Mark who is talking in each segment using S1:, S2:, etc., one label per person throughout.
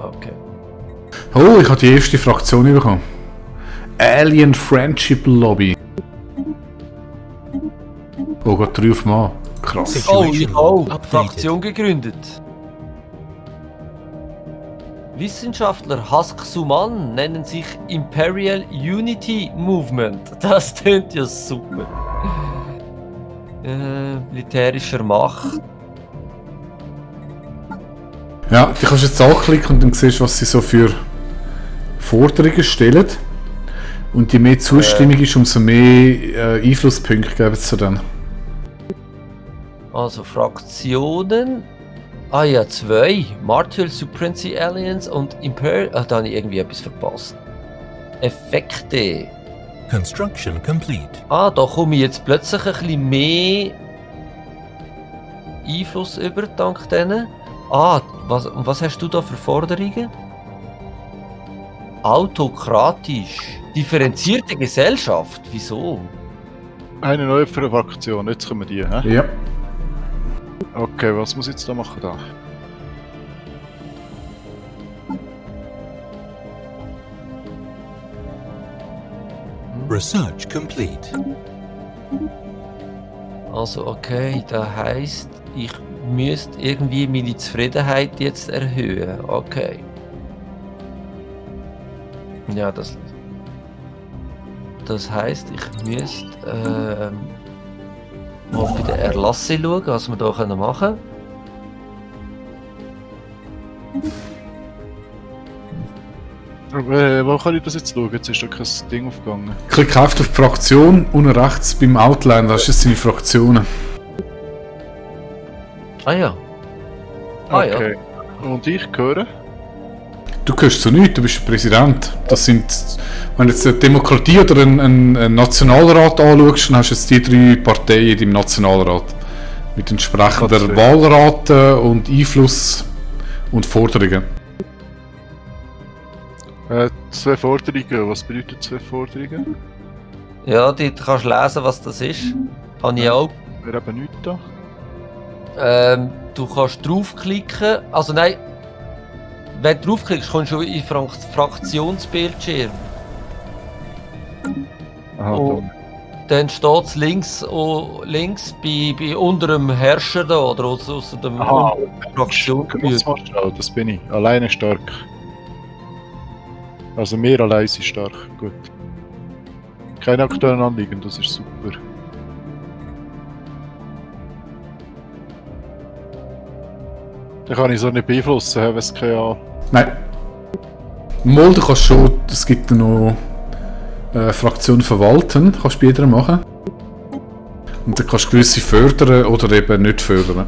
S1: Okay.
S2: Oh, ich habe die erste Fraktion bekommen. Alien Friendship Lobby. Oh, geht 3 auf Mann. Krass.
S1: Oh, ich auch.
S3: Updated.
S1: Fraktion gegründet. Wissenschaftler Hask Suman nennen sich Imperial Unity Movement. Das tönt ja super. Militärischer Macht.
S2: Ja, du kannst jetzt anklicken und dann siehst du, was sie so für Forderungen stellen. Und je mehr Zustimmung ist, umso mehr Einflusspunkte geben sie dann.
S1: Also Fraktionen. Ah ja, 2. Martial Supremacy Alliance und Imperial. Ah, da habe ich irgendwie etwas verpasst. Effekte.
S3: Construction complete.
S1: Ah, da komme ich jetzt plötzlich ein bisschen mehr Einfluss über, dank denen. Ah, was hast du da für Forderungen? Autokratisch. Differenzierte Gesellschaft. Wieso?
S4: Eine neue Fraktion, jetzt kommen die, hä?
S2: Ja.
S4: Okay, was muss ich jetzt da machen da?
S3: Research complete.
S1: Also okay, das heisst, ich müsste irgendwie meine Zufriedenheit jetzt erhöhen. Okay. Ja, das heisst, ich müsste mal bei den Erlassen schauen, was wir hier machen können.
S4: Wo kann ich das jetzt schauen? Jetzt ist da kein Ding aufgegangen.
S2: Klick auf die Fraktion, unten rechts beim Outline, da ist jetzt seine Fraktionen.
S1: Ah ja. Ah ja.
S4: Okay. Und ich gehöre?
S2: Du gehörst zu nichts, du bist der Präsident. Das sind, wenn du jetzt eine Demokratie oder einen Nationalrat anschaust, dann hast du jetzt die 3 Parteien in deinem Nationalrat. Mit entsprechender Wahlrate und Einfluss und Forderungen.
S4: 2 Forderungen. Was bedeutet 2 Forderungen?
S1: Ja, du kannst lesen, was das ist. Habe ich auch.
S4: Wäre eben nichts da.
S1: Du kannst draufklicken. Also nein. Wenn du draufklickst, kommst du in den Fraktionsbildschirm.
S4: Aha,
S1: Oh. Dann steht es links bei unterem Herrscher da, oder aus dem
S4: Aha.
S1: Fraktion.
S4: Grossmarschall, das bin ich. Alleine stark. Also mehr allein sind stark. Gut. Keine aktuellen Anliegen, das ist super. Dann kann ich so nicht beeinflussen, wenn es keine
S2: Nein. Mal, du kannst schon, es gibt noch Fraktion verwalten, kannst du später machen. Und dann kannst du gewisse fördern oder eben nicht fördern.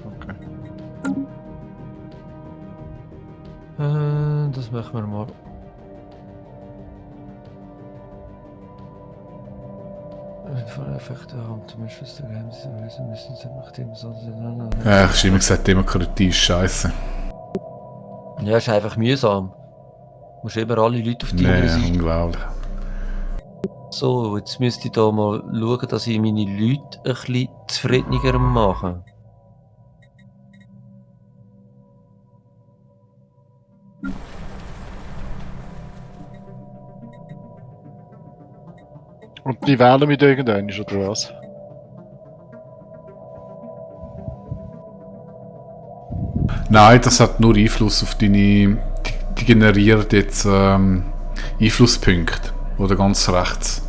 S4: Okay.
S1: Das machen wir mal. Effekte haben zum Beispiel müssen sie nach dem so.
S2: Ja, ich habe immer gesagt, Demokratie ist scheiße.
S1: Ja, ist einfach mühsam. Du musst immer alle Leute auf die
S2: Nee,
S1: andere Seite.
S2: unglaublich.
S1: So, jetzt müsste ich da mal schauen, dass ich meine Leute ein bisschen zufriedener mache.
S4: Und die wählen mit irgendeinem, oder was?
S2: Nein, das hat nur Einfluss auf deine. Die generieren jetzt Einflusspunkte. Oder ganz rechts.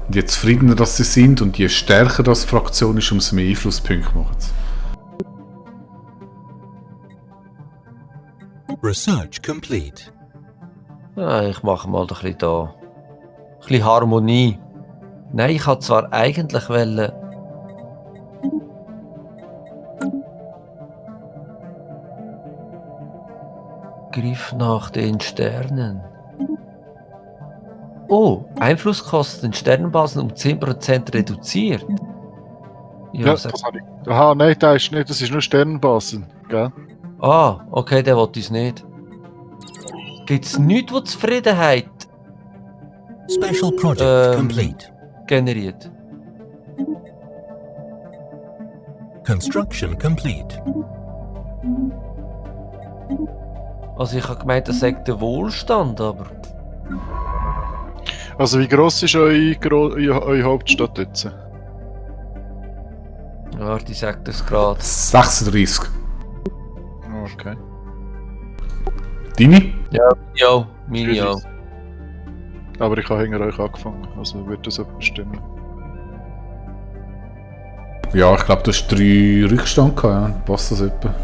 S2: Und je zufriedener das sie sind und je stärker das Fraktion ist, umso mehr Einflusspunkte machen sie.
S3: Research complete.
S1: Ja, ich mache mal ein bisschen da. Ein bisschen Harmonie. Nein, ich wollte zwar eigentlich Griff nach den Sternen. Oh, Einflusskosten Sternenbasen um 10% reduziert.
S4: Ja, das habe ich. Aha, nein, das ist nur Sternenbasen, gell?
S1: Ah, okay, der will uns nicht. Gibt's nichts, was Zufriedenheit
S3: Special project complete.
S1: generiert?
S3: Construction complete.
S1: Also ich habe gemeint, das sagt der Wohlstand, aber...
S4: Also wie gross ist eure Hauptstadt jetzt?
S1: Ja, die sagt das gerade.
S2: 36.
S4: Okay.
S2: Deine?
S1: Ja, meine ja.
S4: Aber ich habe hinter euch angefangen, also wird das etwas stimmen.
S2: Ja, ich glaube, du hast 3 Rückstand gehabt, ja. Passt das etwa?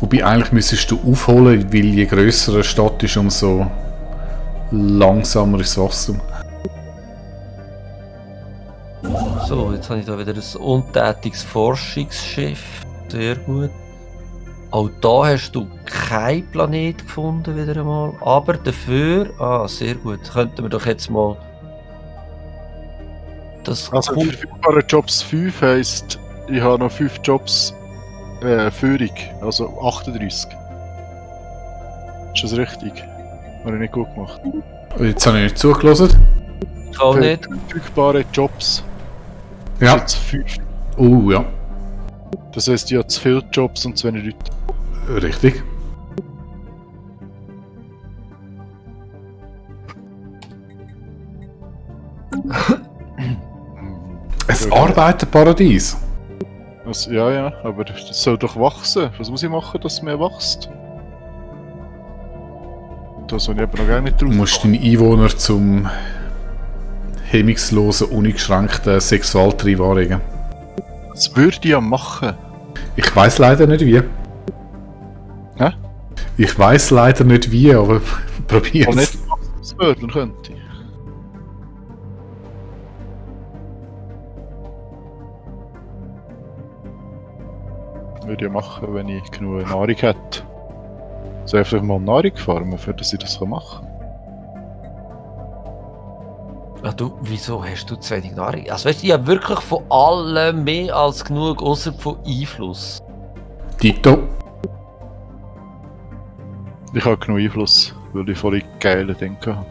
S2: Wobei eigentlich müsstest du aufholen, weil je grösser eine Stadt ist, umso langsamer ist das Wachstum.
S1: So, jetzt habe ich da wieder ein untätiges Forschungsschiff. Sehr gut. Auch da hast du keinen Planet gefunden, wieder einmal. Aber dafür... sehr gut. Könnten wir doch jetzt mal... Das
S4: Also verfügbare Jobs 5 heisst, ich habe noch 5 Jobs Führung, also 38. Ist das richtig? Habe ich nicht gut gemacht.
S2: Jetzt habe ich nicht zugelassen.
S1: Ich auch nicht.
S4: Verfügbare Jobs
S2: Ja.
S4: ist jetzt 5.
S2: Ja.
S4: Das heisst, ich habe zu viele Jobs und zu wenig Leute.
S2: Richtig. Ein Arbeiterparadies.
S4: Also, ja, aber das soll doch wachsen. Was muss ich machen, dass es mehr wächst? Das habe ich aber noch gar nicht
S2: Du
S4: drauf.
S2: musst deine Einwohner zum hemmungslosen, uneingeschränkten Sexualtrieb anregen.
S4: Das würde ich ja machen.
S2: Ich weiss leider nicht wie.
S4: Hä?
S2: Ich weiss leider nicht wie, aber
S4: Ich
S2: probier's.
S4: kann nicht machen, was würden könnte. Würde ich machen, wenn ich genug Nahrung hätte. Soll ich einfach mal Nahrung farmen, für dass ich das machen
S1: Ach du, wieso hast du zu wenig Nahrung? Also weißt du, ich habe wirklich von allem mehr als genug, außer von Einfluss.
S2: Tito.
S4: kann? Ich habe genug Einfluss, weil ich voll geile Dinge habe.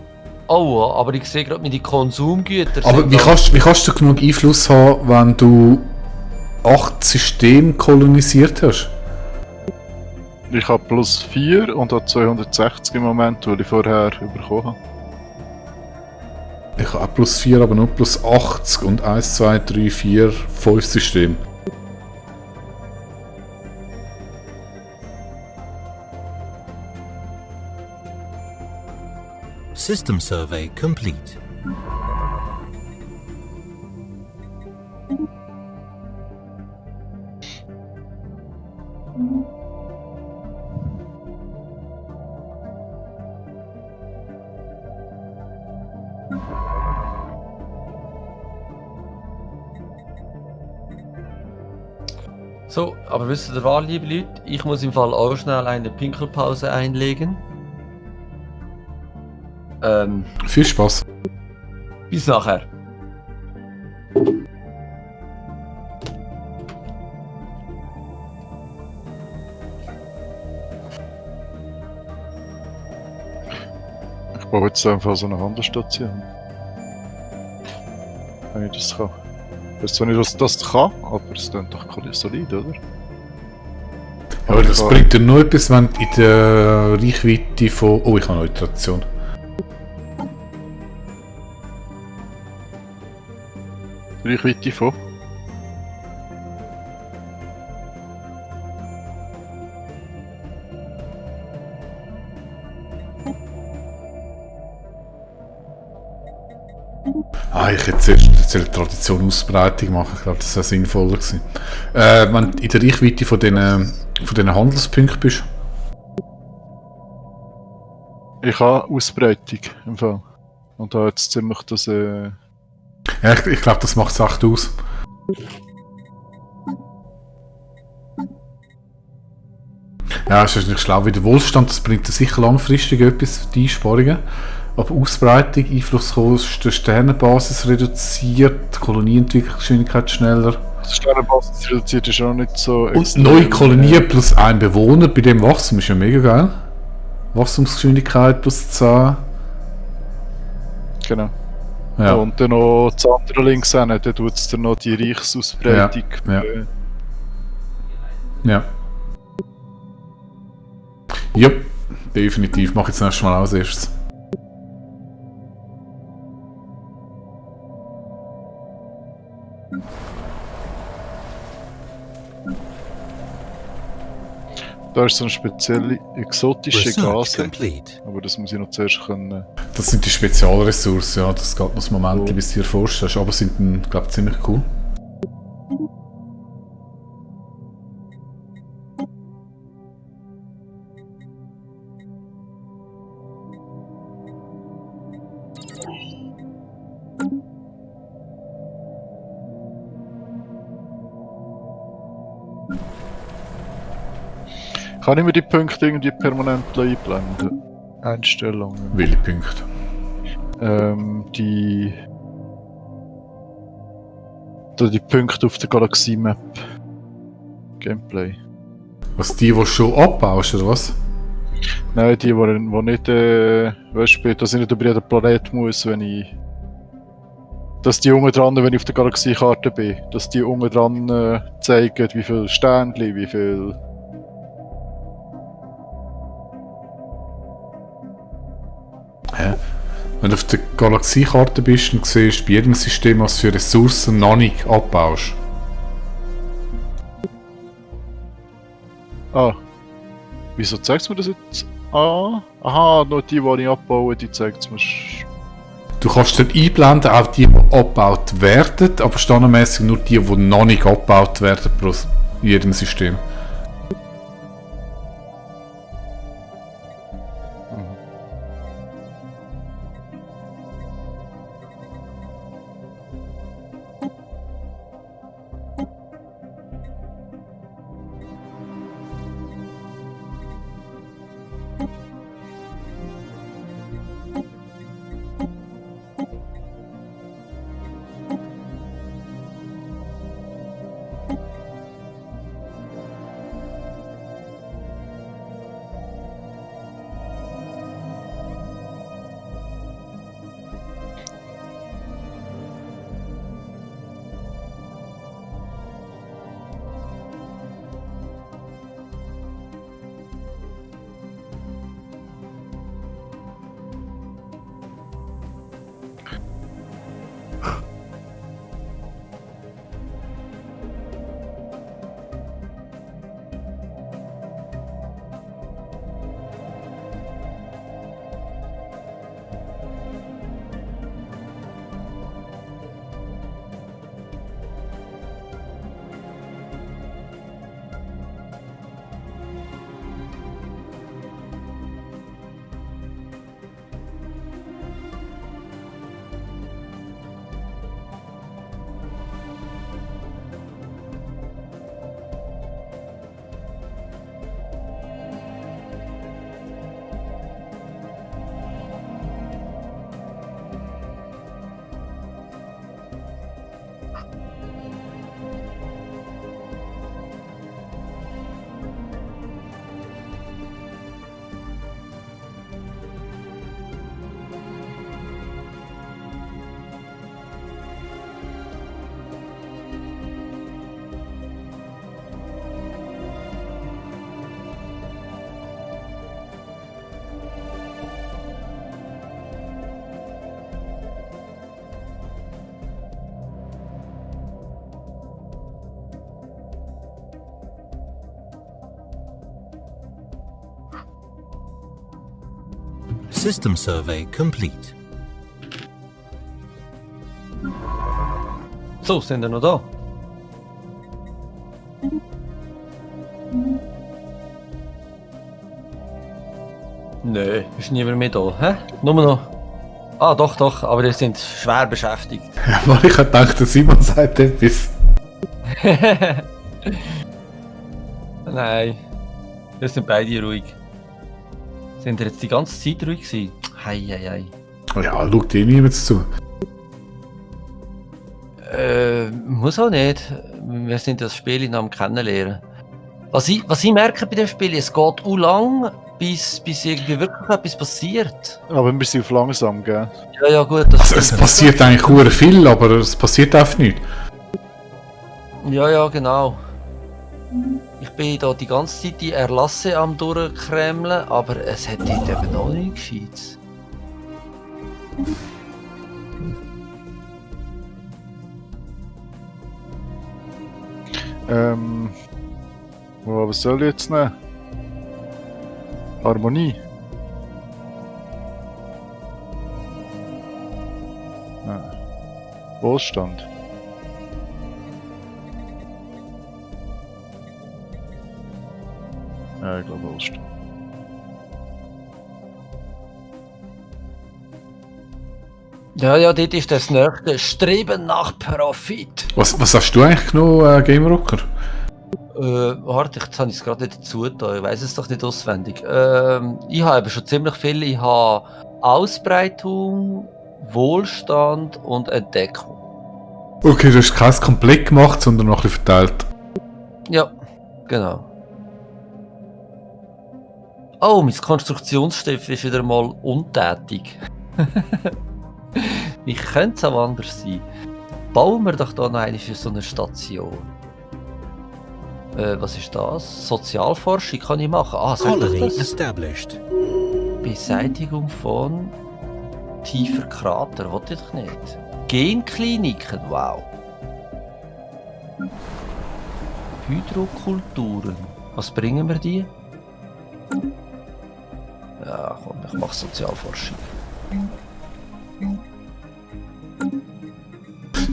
S1: Oh, aber ich sehe gerade, meine Konsumgüter
S2: Aber
S1: sind
S2: wie
S1: da-
S2: kannst du genug Einfluss haben, wenn du 8 Systeme kolonisiert hast?
S4: Ich habe plus 4 und habe 260 im Moment, weil ich vorher bekommen habe.
S2: Ich habe auch plus 4, aber nur plus 80 und 1, 2, 3, 4, 5 Systeme.
S3: System survey complete.
S1: So, aber wisst ihr was, liebe Leute? Ich muss im Fall auch schnell eine Pinkelpause einlegen.
S2: Viel Spaß.
S1: Bis nachher.
S4: Ich baue jetzt einfach so eine Handelsstation. Wenn ich das kann. Ich weiß zwar nicht, was das kann, aber es klingt doch solid, oder?
S2: Aber das bringt dir nur etwas, wenn du in der Reichweite von... Oh, ich habe eine neue Tradition.
S4: Reichweite von?
S2: Ich hätte zuerst eine Tradition Ausbreitung machen, ich glaube, das wäre sinnvoller gewesen. Wenn du in der Reichweite von diesen Handelspunkten bist.
S4: Ich habe Ausbreitung im Fall. Und da jetzt ziemlich das.
S2: Ja, ich glaube, das macht es echt aus. Ja, es ist nicht schlau wie der Wohlstand, das bringt dir sicher langfristig etwas für die Einsparungen. Aber Ausbreitung, Einflusskosten, Sternenbasis reduziert, Kolonieentwicklungsgeschwindigkeit schneller.
S4: Das Sternenbasis reduziert ist auch nicht so.
S2: Und neue Kolonien plus ein Bewohner bei dem Wachstum ist ja mega geil. Wachstumsgeschwindigkeit plus 10.
S4: Genau.
S2: Ja.
S4: Und dann noch das andere links hin, dann tut es dann noch die Reichsausbreitung
S2: Ja. Ja. Jupp, definitiv. Mach jetzt erst mal als erstes.
S4: Da ist so eine spezielle exotische
S3: Research
S4: Gase.
S3: complete.
S4: Aber das muss ich noch zuerst können.
S2: Das sind die Spezialressourcen, ja. Das geht noch ein Moment,
S4: Oh.
S2: bis du die erforscht hast. Aber sind, glaube ich, ziemlich cool.
S4: Kann ich mir die Punkte irgendwie permanent einblenden? Einstellungen.
S2: Welche Punkte?
S4: Die. Die Punkte auf der Galaxie-Map. Gameplay.
S2: Was, die schon abbaust, oder was?
S4: Nein, die nicht, weißt du, dass ich nicht über jeden Planet muss, wenn ich. Dass die unten dran, wenn ich auf der Galaxiekarte bin, dass die unten dran zeigen, wie viele Sternchen, wie viel.
S2: Hä? Wenn du auf der Galaxiekarte bist und siehst bei jedem System, was für Ressourcen noch nicht abbaust.
S4: Ah. Wieso zeigt es mir das jetzt? Ah. Aha, nur die ich abbaue, die zeigt es mir.
S2: Du kannst dort einblenden, auch die abgebaut werden, aber standardmäßig nur die noch nicht abgebaut werden pro jedem System.
S3: System survey complete.
S1: So, sind wir noch da? Nö, ist niemand mehr da, hä? Nur noch. Ah, doch, aber die sind schwer beschäftigt.
S2: Weil ich gedacht, der Simon sagt etwas.
S1: Nein, wir sind beide ruhig. Sind wir jetzt die ganze Zeit ruhig gewesen? Hei.
S2: Ja, schaut eh niemand zu.
S1: Muss auch nicht. Wir sind das Spiel noch am Kennenlernen. Was ich merke bei dem Spiel, es geht auch lang, bis irgendwie wirklich etwas passiert.
S4: Aber wir sind auf langsam, gell?
S1: Ja, gut. Das
S2: Also es passiert eigentlich hure viel, aber es passiert einfach nicht.
S1: Ja, genau. Ich bin da die ganze Zeit die Erlasse am durchkremlen, aber es hat dort eben noch nicht Gescheites.
S4: Was soll ich jetzt nehmen? Harmonie. Wohlstand. Ja, ich glaube Wohlstand.
S1: Ja, dort ist das nächste Streben nach Profit.
S2: Was hast du eigentlich noch, Game Rocker?
S1: Warte, jetzt habe ich es gerade nicht dazu getan. Ich weiß es doch nicht auswendig. Ich habe schon ziemlich viel. Ich habe Ausbreitung, Wohlstand und Entdeckung.
S2: Okay, du hast keins komplett gemacht, sondern noch ein bisschen verteilt.
S1: Ja, genau. Oh, mein Konstruktionsstift ist wieder mal untätig. Wie könnte es auch anders sein? Bauen wir doch da noch eine für so eine Station. Was ist das? Sozialforschung kann ich machen. Ah, sag doch
S3: Colony
S1: das.
S3: established.
S1: Beseitigung von tiefer Krater, wollte ich nicht. Genkliniken, wow. Hydrokulturen. Was bringen wir die? Ja, komm, ich mache Sozialforschung.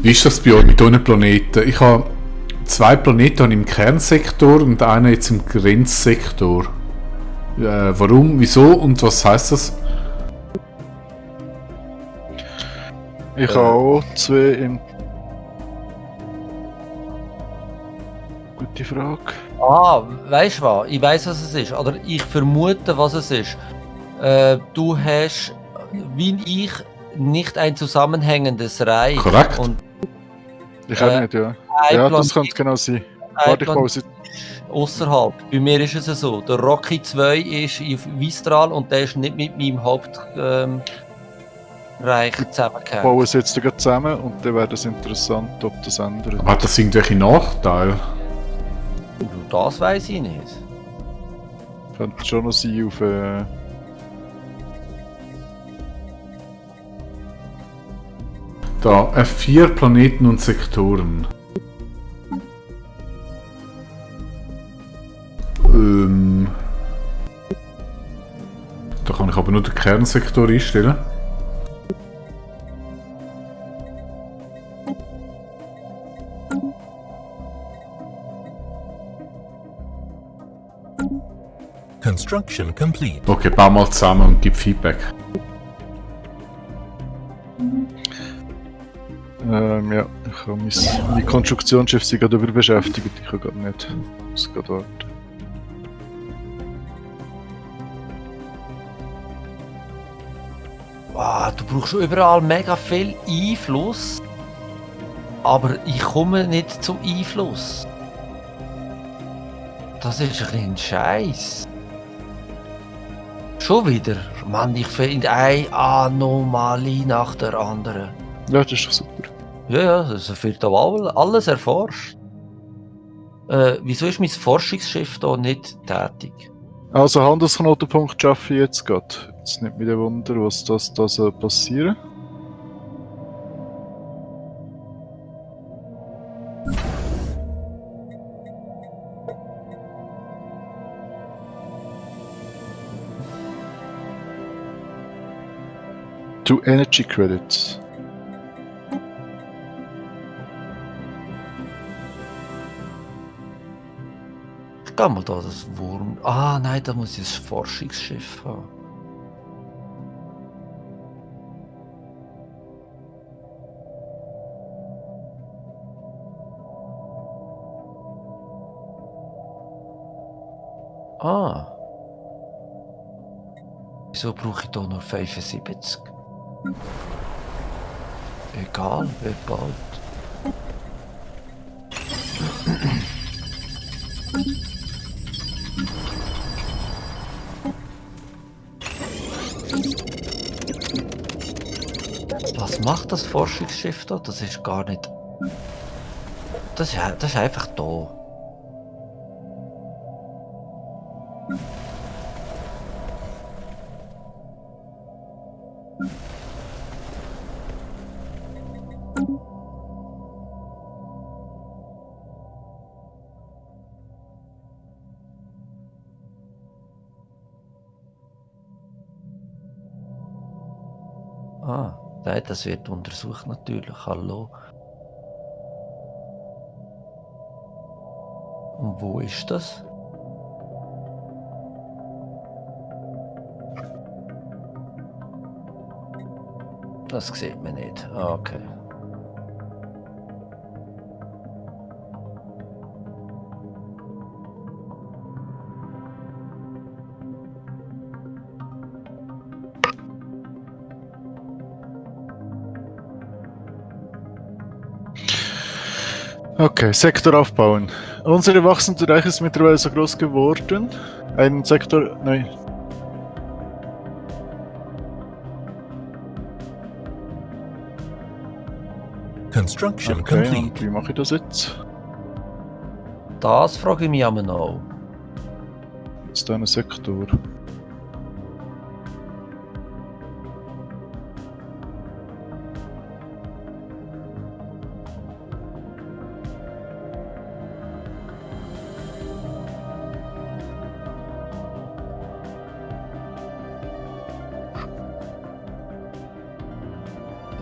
S2: Wie ist das bei euch mit euren Planeten? Ich habe 2 Planeten im Kernsektor und einen jetzt im Grenzsektor. Warum, wieso und was heisst das?
S4: Ich habe auch 2 im... Gute Frage.
S1: Ah, weißt du was? Ich weiß, was es ist. Oder ich vermute, was es ist. Du hast, wie ich, nicht ein zusammenhängendes Reich.
S2: Korrekt.
S1: Und
S4: Ich auch nicht, ja.
S1: ein
S4: Ja, das
S1: Planet-
S4: könnte genau sein.
S1: ein
S4: Warte, ich baue
S1: Planet
S4: sie...
S1: ist ausserhalb. Bei mir ist es so. Der Rocky 2 ist in Vistral und der ist nicht mit meinem Hauptreich zusammengehängt.
S4: baue es jetzt gerade zusammen und dann wäre es interessant, ob das ändert.
S2: Hat das irgendwelche Nachteile?
S1: Das weiß ich nicht.
S4: Könnte schon noch sein auf...
S2: Da, 4 Planeten und Sektoren. Da kann ich aber nur den Kernsektor einstellen.
S3: Construction complete.
S2: Okay, bau mal zusammen und gib Feedback.
S4: ja, ich habe mein Konstruktionsschiff sich gerade überbeschäftigt. Ich kann gerade nicht. Ich muss gerade warten.
S1: Wow, du brauchst überall mega viel Einfluss. Aber ich komme nicht zum Einfluss. Das ist ein Scheiß. Schon wieder? Mann, ich finde eine Anomalie nach der anderen.
S4: Ja, das ist doch super.
S1: Ja, das wird da alles erforscht. Wieso ist mein Forschungsschiff da nicht tätig?
S4: Also Handelsknotenpunkt schaffe ich jetzt gerade. Jetzt nicht mit dem Wunder, was das da soll passieren. To Energy Credits.
S1: Ich kann mal da das Wurm... Ah nein, da muss ich das Forschungsschiff haben. Ah. Wieso brauche ich da nur 75? Egal, wer baut. Was macht das Forschungsschiff da? Das ist gar nicht... Das ist einfach da. Nein, das wird untersucht natürlich. Hallo. Und wo ist das? Das sieht man nicht. Okay.
S4: Okay, Sektor aufbauen. Unsere Wachsenbereich ist mittlerweile so groß geworden. Ein Sektor. Nein.
S3: Construction
S4: Okay, und
S3: complete.
S4: wie mache ich das jetzt?
S1: Das frage ich mich aber noch.
S4: Jetzt einen Sektor.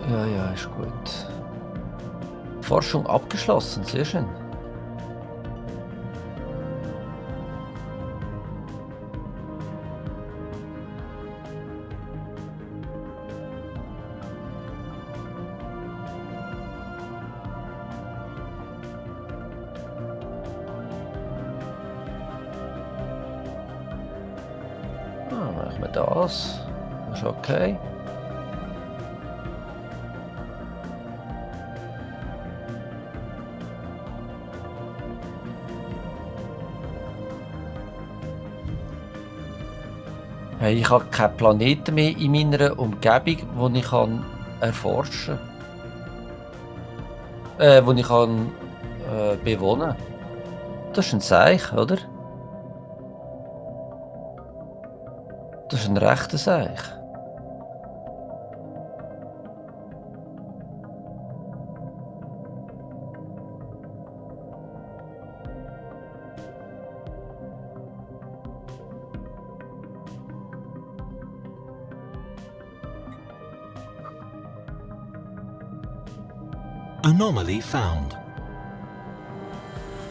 S1: Ja, ist gut. Forschung abgeschlossen, sehr schön. Machen wir das. Das ist okay. Hey, ich habe keine Planeten mehr in meiner Umgebung, die ich erforschen kann. Die ich bewohnen kann. Das ist ein Seich, oder? Das ist ein rechter Seich.
S3: Anomaly found.